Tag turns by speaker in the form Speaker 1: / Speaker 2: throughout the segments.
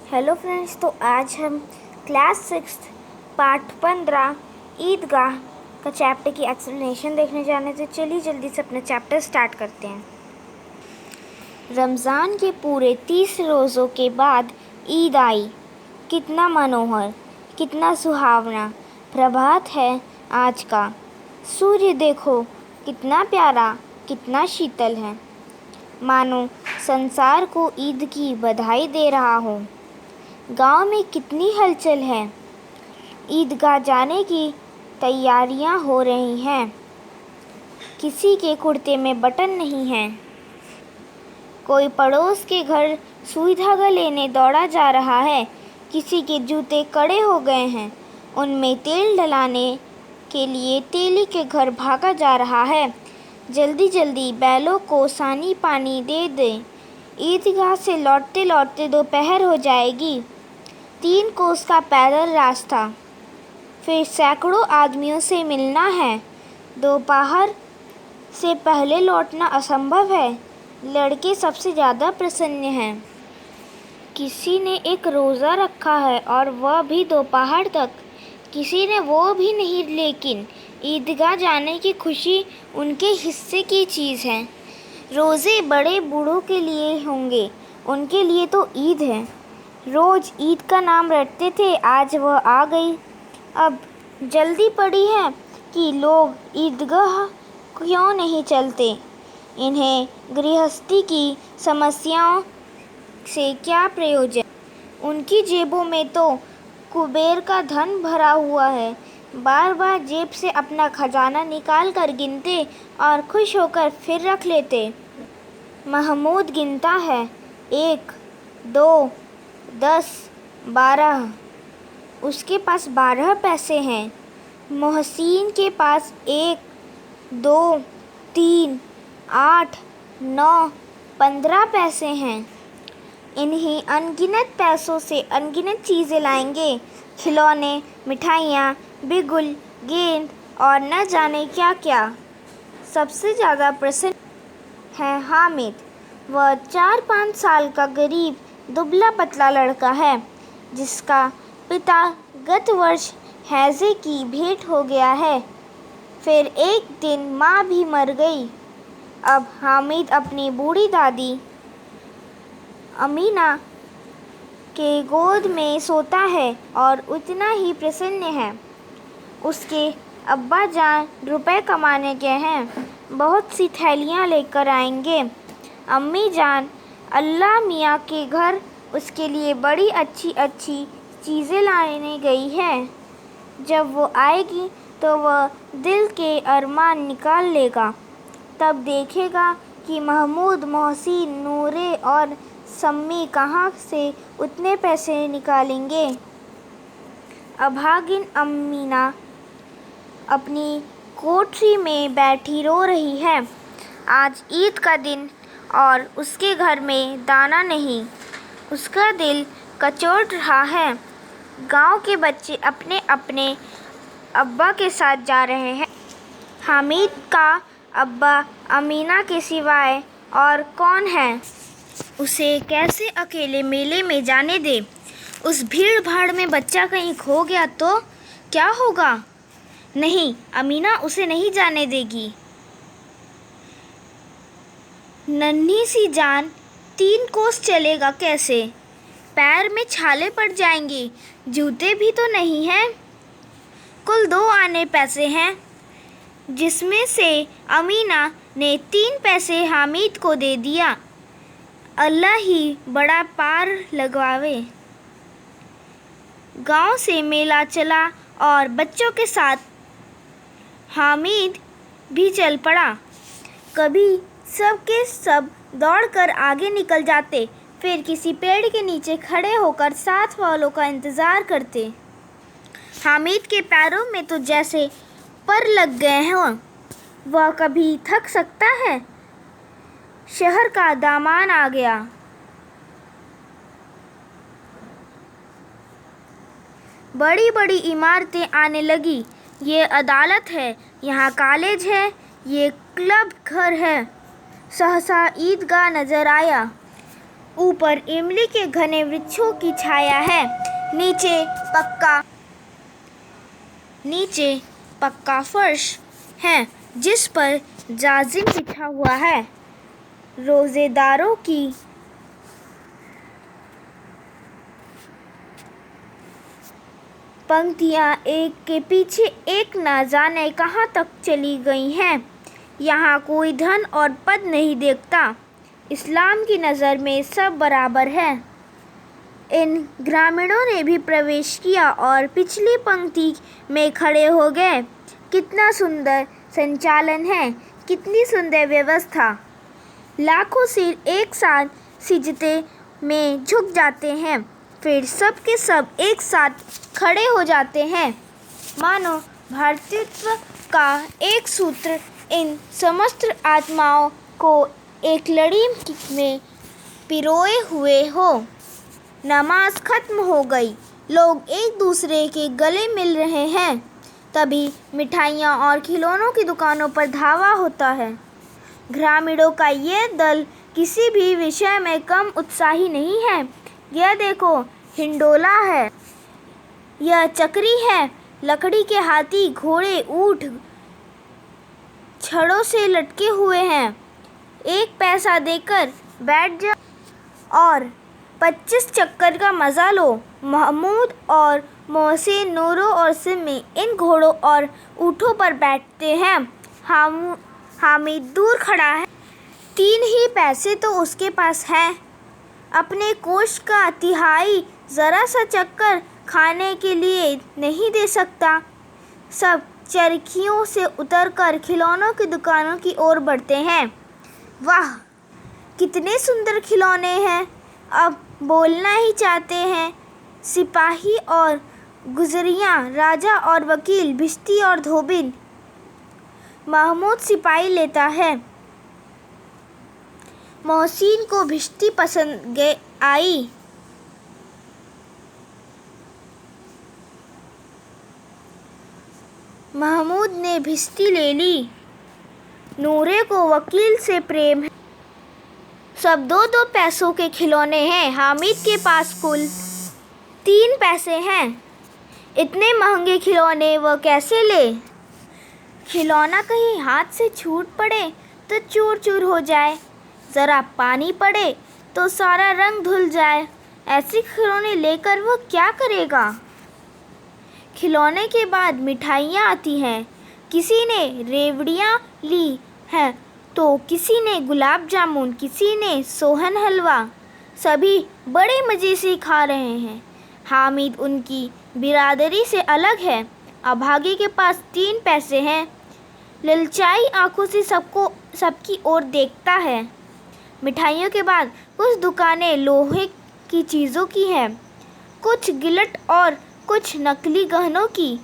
Speaker 1: Hello friends, तो आज हम क्लास 6 पार्ट 15 ईदगाह का चैप्टर की एक्सप्लेनेशन देखने जाने से चलिए जल्दी से अपना चैप्टर स्टार्ट करते हैं। रमज़ान के पूरे 30 रोज़ों के बाद ईद आई। कितना मनोहर, कितना सुहावना प्रभात है आज का। सूर्य देखो कितना प्यारा, कितना शीतल है, मानो संसार को ईद की बधाई दे रहा हो। गांव में कितनी हलचल है। ईदगाह जाने की तैयारियां हो रही हैं। किसी के कुर्ते में बटन नहीं है। कोई पड़ोस के घर सुई धागा लेने दौड़ा जा रहा है। किसी के जूते कड़े हो गए हैं। उनमें तेल डलाने के लिए तेली के घर भागा जा रहा है। जल्दी जल्दी बैलों को सानी पानी दे दे। ईदगाह से लौटते लौटते दोपहर हो जाएगी। 3 कोस का पैदल रास्ता, फिर सैकड़ों आदमियों से मिलना है। दोपहर से पहले लौटना असंभव है। लड़के सबसे ज़्यादा प्रसन्न हैं। किसी ने एक रोज़ा रखा है और वह भी दोपहर तक। किसी ने वो भी नहीं, लेकिन ईदगाह जाने की खुशी उनके हिस्से की चीज़ है। रोज़े बड़े बूढ़ों के लिए होंगे, उनके लिए तो ईद है। रोज़ ईद का नाम रटते थे, आज वह आ गई। अब जल्दी पड़ी है कि लोग ईदगाह क्यों नहीं चलते। इन्हें गृहस्थी की समस्याओं से क्या प्रयोजन। उनकी जेबों में तो कुबेर का धन भरा हुआ है। बार बार जेब से अपना खजाना निकाल कर गिनते और खुश होकर फिर रख लेते। महमूद गिनता है, 1, 2, 10, 12। उसके पास 12 पैसे हैं। मोहसिन के पास 1, 2, 3, 8, 9, 15 पैसे हैं। इन्हीं अनगिनत पैसों से अनगिनत चीज़ें लाएंगे। खिलौने, मिठाइयाँ, बिगुल, गेंद और न जाने क्या क्या। सबसे ज़्यादा प्रसन्न है हामिद। वह 4-5 साल का गरीब दुबला पतला लड़का है, जिसका पिता गत वर्ष हैजे की भेंट हो गया है। फिर एक दिन माँ भी मर गई। अब हामिद अपनी बूढ़ी दादी अमीना के गोद में सोता है और उतना ही प्रसन्न है। उसके अब्बा जान रुपए कमाने गए हैं, बहुत सी थैलियाँ लेकर आएंगे। अम्मी जान अल्लाह मियाँ के घर उसके लिए बड़ी अच्छी अच्छी चीज़ें लाने गई है। जब वो आएगी तो वह दिल के अरमान निकाल लेगा। तब देखेगा कि महमूद, मोहसिन, नूरे और सम्मी कहाँ से उतने पैसे निकालेंगे। अभागिन अमीना अपनी कोठरी में बैठी रो रही है। आज ईद का दिन और उसके घर में दाना नहीं। उसका दिल कचोट रहा है। गांव के बच्चे अपने अपने अब्बा के साथ जा रहे हैं। हामिद का अब्बा अमीना के सिवाय और कौन है। उसे कैसे अकेले मेले में जाने दे। उस भीड़ भाड़ में बच्चा कहीं खो गया तो क्या होगा। नहीं, अमीना उसे नहीं जाने देगी। नन्ही सी जान 3 कोस चलेगा कैसे। पैर में छाले पड़ जाएंगे। जूते भी तो नहीं हैं। कुल 2 आने पैसे हैं, जिसमें से अमीना ने 3 पैसे हामिद को दे दिया। अल्लाह ही बड़ा पार लगवावे। गांव से मेला चला और बच्चों के साथ हामिद भी चल पड़ा। कभी सब के सब दौड़कर आगे निकल जाते, फिर किसी पेड़ के नीचे खड़े होकर साथ वालों का इंतज़ार करते। हामिद के पैरों में तो जैसे पर लग गए हों। वह कभी थक सकता है। शहर का दामन आ गया। बड़ी बड़ी इमारतें आने लगी। ये अदालत है, यहाँ कॉलेज है, ये क्लब घर है। सहसा ईदगाह नज़र आया। ऊपर इमली के घने वृक्षों की छाया है। नीचे पक्का फर्श है जिस पर जाजिम बिछा हुआ है। रोजेदारों की पंक्तियाँ एक के पीछे एक न जाने कहाँ तक चली गई हैं। यहाँ कोई धन और पद नहीं देखता। इस्लाम की नज़र में सब बराबर है। इन ग्रामीणों ने भी प्रवेश किया और पिछली पंक्ति में खड़े हो गए। कितना सुंदर संचालन है, कितनी सुंदर व्यवस्था। लाखों सिर एक साथ सिजदे में झुक जाते हैं, फिर सब के सब एक साथ खड़े हो जाते हैं। मानो भ्रातृत्व का एक सूत्र इन समस्त आत्माओं को एक लड़ी में पिरोए हुए हो। नमाज खत्म हो गई, लोग एक दूसरे के गले मिल रहे हैं। तभी मिठाइयाँ और खिलौनों की दुकानों पर धावा होता है। ग्रामीणों का यह दल किसी भी विषय में कम उत्साही नहीं है। यह देखो, हिंडोला है, यह चक्री है, लकड़ी के हाथी, घोड़े, ऊंट छड़ों से लटके हुए हैं। एक पैसा देकर बैठ जाओ और 25 चक्कर का मज़ा लो। महमूद और मोहसिन, नूरो और सिमी इन घोड़ों और ऊँटों पर बैठते हैं। हामिद दूर खड़ा है। 3 ही पैसे तो उसके पास हैं। अपने कोष का तिहाई ज़रा सा चक्कर खाने के लिए नहीं दे सकता। सब चरखियों से उतरकर खिलौनों की दुकानों की ओर बढ़ते हैं। वाह, कितने सुंदर खिलौने हैं। अब बोलना ही चाहते हैं। सिपाही और गुजरियाँ, राजा और वकील, भिश्ती और धोबिन। महमूद सिपाही लेता है। मोहसिन को भिश्ती पसंद आई। महमूद ने भिश्ती ले ली। नूरे को वकील से प्रेम है। सब 2-2 पैसों के खिलौने हैं। हामिद के पास कुल 3 पैसे हैं। इतने महंगे खिलौने वह कैसे ले? खिलौना कहीं हाथ से छूट पड़े तो चूर चूर हो जाए, ज़रा पानी पड़े तो सारा रंग धुल जाए। ऐसे खिलौने लेकर वह क्या करेगा? खिलौने के बाद मिठाइयाँ आती हैं। किसी ने रेवड़ियाँ ली हैं तो किसी ने गुलाब जामुन, किसी ने सोहन हलवा। सभी बड़े मज़े से खा रहे हैं। हामिद उनकी बिरादरी से अलग है। अभागे के पास 3 पैसे हैं। ललचाई आंखों से सबकी ओर देखता है। मिठाइयों के बाद कुछ दुकानें लोहे की चीज़ों की हैं, कुछ गिलट और कुछ नकली गहनों की।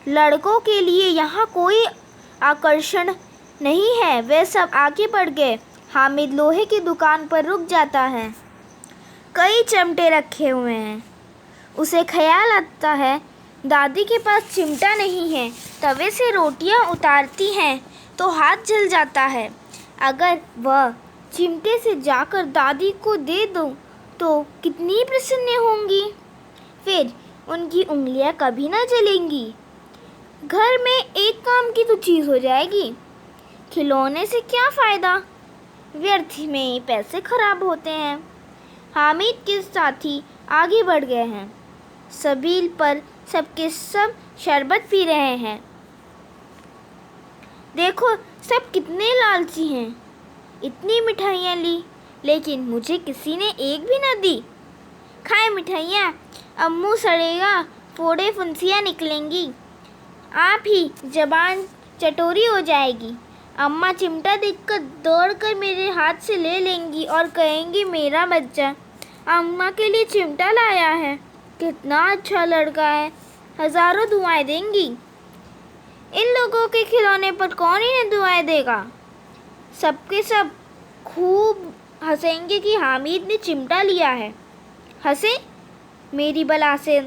Speaker 1: लड़कों के लिए यहाँ कोई आकर्षण नहीं है। वे सब आगे बढ़ गए। हामिद लोहे की दुकान पर रुक जाता है। कई चिमटे रखे हुए हैं। उसे ख्याल आता है, दादी के पास चिमटा नहीं है। तवे से रोटियां उतारती हैं तो हाथ जल जाता है। अगर वह चिमटे से जाकर दादी को दे दूं तो कितनी प्रसन्न होंगी। फिर उनकी उंगलियां कभी ना जलेंगी। घर में एक काम की तो चीज़ हो जाएगी। खिलौने से क्या फ़ायदा? व्यर्थ में ही पैसे खराब होते हैं। हामिद के साथी आगे बढ़ गए हैं। सबील पर सबके सब शरबत पी रहे हैं। देखो, सब कितने लालची हैं। इतनी मिठाइयाँ ली, लेकिन मुझे किसी ने एक भी न दी। खाए मिठाइयाँ, अब मुँह सड़ेगा, फोड़े फुंसियाँ निकलेंगी, आप ही ज़बान चटोरी हो जाएगी। अम्मा चिमटा देखकर दौड़कर मेरे हाथ से ले लेंगी और कहेंगी, मेरा बच्चा अम्मा के लिए चिमटा लाया है, कितना अच्छा लड़का है, हज़ारों दुआएं देंगी। इन लोगों के खिलौने पर कौन इन्हें दुआएं देगा? सबके सब खूब हंसेंगे कि हामिद ने चिमटा लिया है। हंसे मेरी बला से।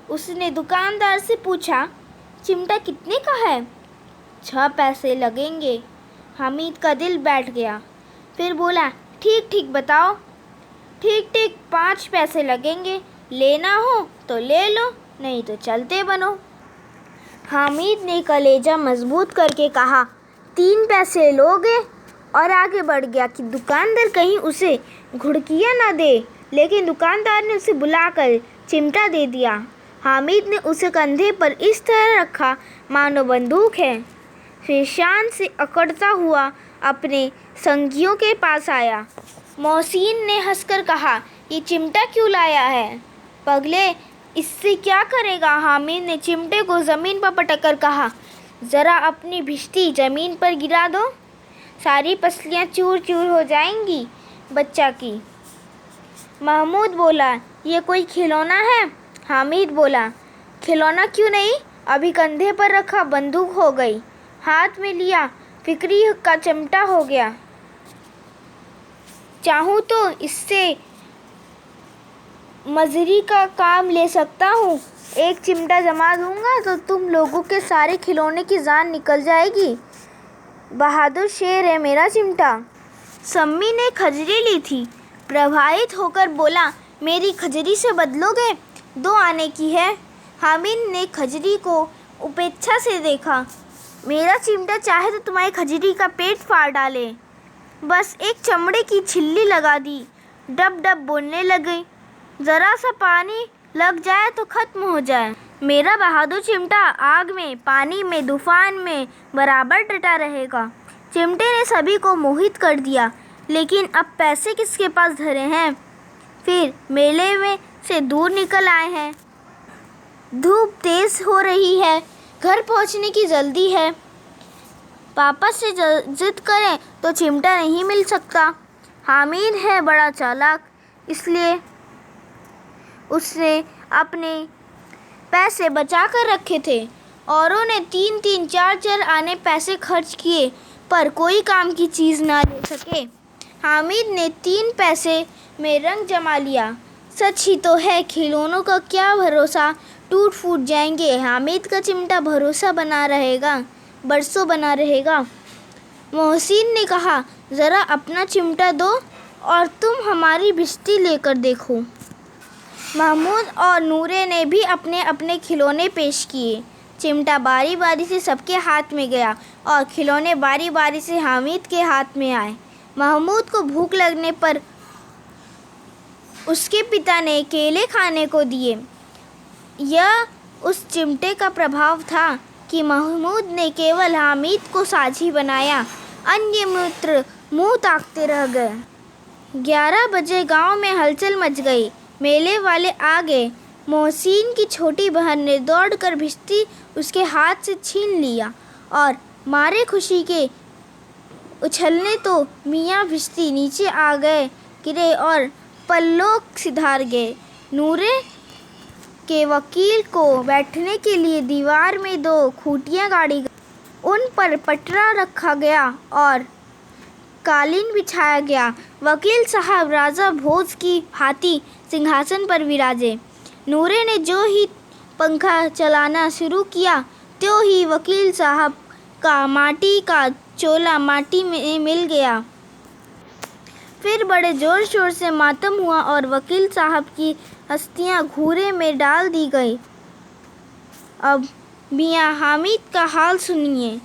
Speaker 1: उसने दुकानदार से पूछा, चिमटा कितने का है? 6 पैसे लगेंगे। हामिद का दिल बैठ गया। फिर बोला, ठीक ठीक बताओ। ठीक ठीक 5 पैसे लगेंगे, लेना हो तो ले लो, नहीं तो चलते बनो। हामिद ने कलेजा मजबूत करके कहा, 3 पैसे लोगे, और आगे बढ़ गया कि दुकानदार कहीं उसे घुड़कियाँ न दे। लेकिन दुकानदार ने उसे बुलाकर चिमटा दे दिया। हामिद ने उसे कंधे पर इस तरह रखा मानो बंदूक है। फिर शान से अकड़ता हुआ अपने संगियों के पास आया। मोहसिन ने हंसकर कहा, ये चिमटा क्यों लाया है? पगले, इससे क्या करेगा? हामिद ने चिमटे को ज़मीन पर पटक कर कहा, ज़रा अपनी भिश्ती ज़मीन पर गिरा दो, सारी पसलियाँ चूर चूर हो जाएंगी बच्चा की। महमूद बोला, ये कोई खिलौना है? हामिद बोला, खिलौना क्यों नहीं, अभी कंधे पर रखा बंदूक हो गई, हाथ में लिया फिक्री का चिमटा हो गया। चाहूँ तो इससे मजरी का काम ले सकता हूँ। एक चिमटा जमा दूंगा तो तुम लोगों के सारे खिलौने की जान निकल जाएगी। बहादुर शेर है मेरा चिमटा। सम्मी ने खजरी ली थी, प्रभावित होकर बोला, मेरी खजरी से बदलोगे? 2 आने की है। हामिद ने खजरी को उपेक्षा से देखा। मेरा चिमटा चाहे तो तुम्हारी खजरी का पेट फाड़ डाले। बस एक चमड़े की छिल्ली लगा दी, डब डब बोलने लगी, ज़रा सा पानी लग जाए तो ख़त्म हो जाए। मेरा बहादुर चिमटा आग में, पानी में, तूफान में बराबर डटा रहेगा। चिमटे ने सभी को मोहित कर दिया। लेकिन अब पैसे किसके पास धरे हैं? फिर मेले में से दूर निकल आए हैं। धूप तेज़ हो रही है, घर पहुंचने की जल्दी है। पापा से जिद करें तो चिमटा नहीं मिल सकता। हामिद है बड़ा चालाक, इसलिए उसने अपने पैसे बचा कर रखे थे। औरों ने 3-3, 4-4 आने पैसे खर्च किए, पर कोई काम की चीज़ ना ले सके। हामिद ने 3 पैसे में रंग जमा लिया। सच ही तो है, खिलौनों का क्या भरोसा, टूट फूट जाएंगे। हामिद का चिमटा भरोसा बना रहेगा, बरसों बना रहेगा। मोहसिन ने कहा, ज़रा अपना चिमटा दो और तुम हमारी भिश्ती लेकर देखो। महमूद और नूरे ने भी अपने अपने खिलौने पेश किए। चिमटा बारी बारी से सबके हाथ में गया और खिलौने बारी बारी से हामिद के हाथ में आए। महमूद को भूख लगने पर उसके पिता ने केले खाने को दिए। यह उस चिमटे का प्रभाव था कि महमूद ने केवल हामिद को साझी बनाया, अन्य मित्र मुंह ताकते रह गए। 11 बजे गांव में हलचल मच गई। मेले वाले आ गए। मोहसिन की छोटी बहन ने दौड़कर भिश्ती उसके हाथ से छीन लिया और मारे खुशी के उछलने तो मियाँ भिश्ती नीचे आ गए गिरे और पल्लों सिधार गए। नूरे के वकील को बैठने के लिए दीवार में 2 खूंटियाँ गाड़ी गई, उन पर पटरा रखा गया और कालीन बिछाया गया। वकील साहब राजा भोज की भांति सिंहासन पर विराजे। नूरे ने जो ही पंखा चलाना शुरू किया, त्यों ही वकील साहब का माटी का चोला माटी में मिल गया। फिर बड़े ज़ोर शोर से मातम हुआ और वकील साहब की अस्थियां घूरे में डाल दी गई। अब मियाँ हामिद का हाल सुनिए।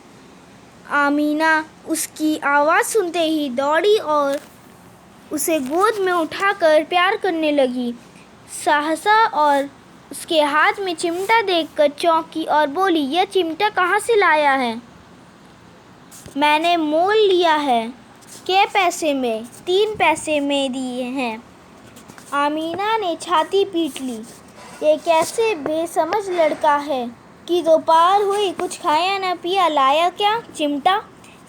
Speaker 1: आमीना उसकी आवाज़ सुनते ही दौड़ी और उसे गोद में उठाकर प्यार करने लगी। सहसा और उसके हाथ में चिमटा देखकर चौंकी और बोली, यह चिमटा कहाँ से लाया है? मैंने मोल लिया है। क्या पैसे में? 3 पैसे में दिए हैं। आमीना ने छाती पीट ली। ये कैसे बेसमझ लड़का है कि दोपहर हुई, कुछ खाया न पिया, लाया क्या? चिमटा।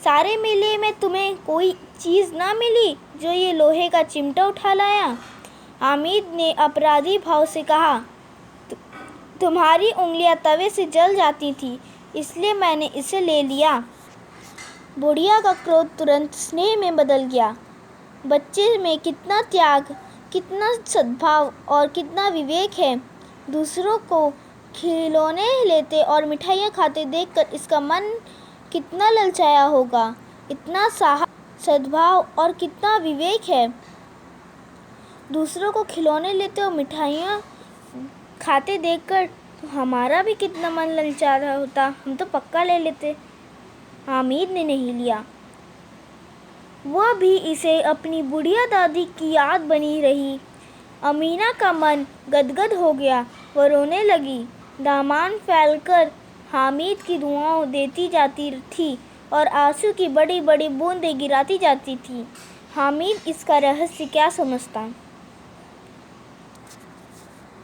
Speaker 1: सारे मेले में तुम्हें कोई चीज़ ना मिली जो ये लोहे का चिमटा उठा लाया? हामिद ने अपराधी भाव से कहा, तुम्हारी उंगलियां तवे से जल जाती थी, इसलिए मैंने इसे ले लिया। बुढ़िया का क्रोध तुरंत स्नेह में बदल गया। बच्चे में कितना त्याग, कितना सद्भाव और कितना विवेक है। दूसरों को खिलौने लेते और मिठाइयाँ खाते देखकर इसका मन कितना ललचाया होगा। इतना साहस सद्भाव और कितना विवेक है। दूसरों को खिलौने लेते और मिठाइयाँ खाते देखकर तो हमारा भी कितना मन ललचा रहा होता, हम तो पक्का ले लेते। हामिद ने नहीं लिया। वह भी इसे अपनी बुढ़िया दादी की याद बनी रही। अमीना का मन गदगद हो गया, वह रोने लगी। दामन फैलकर हामिद की दुआएं देती जाती थी और आंसू की बड़ी बड़ी बूंदें गिराती जाती थी। हामिद इसका रहस्य क्या समझता।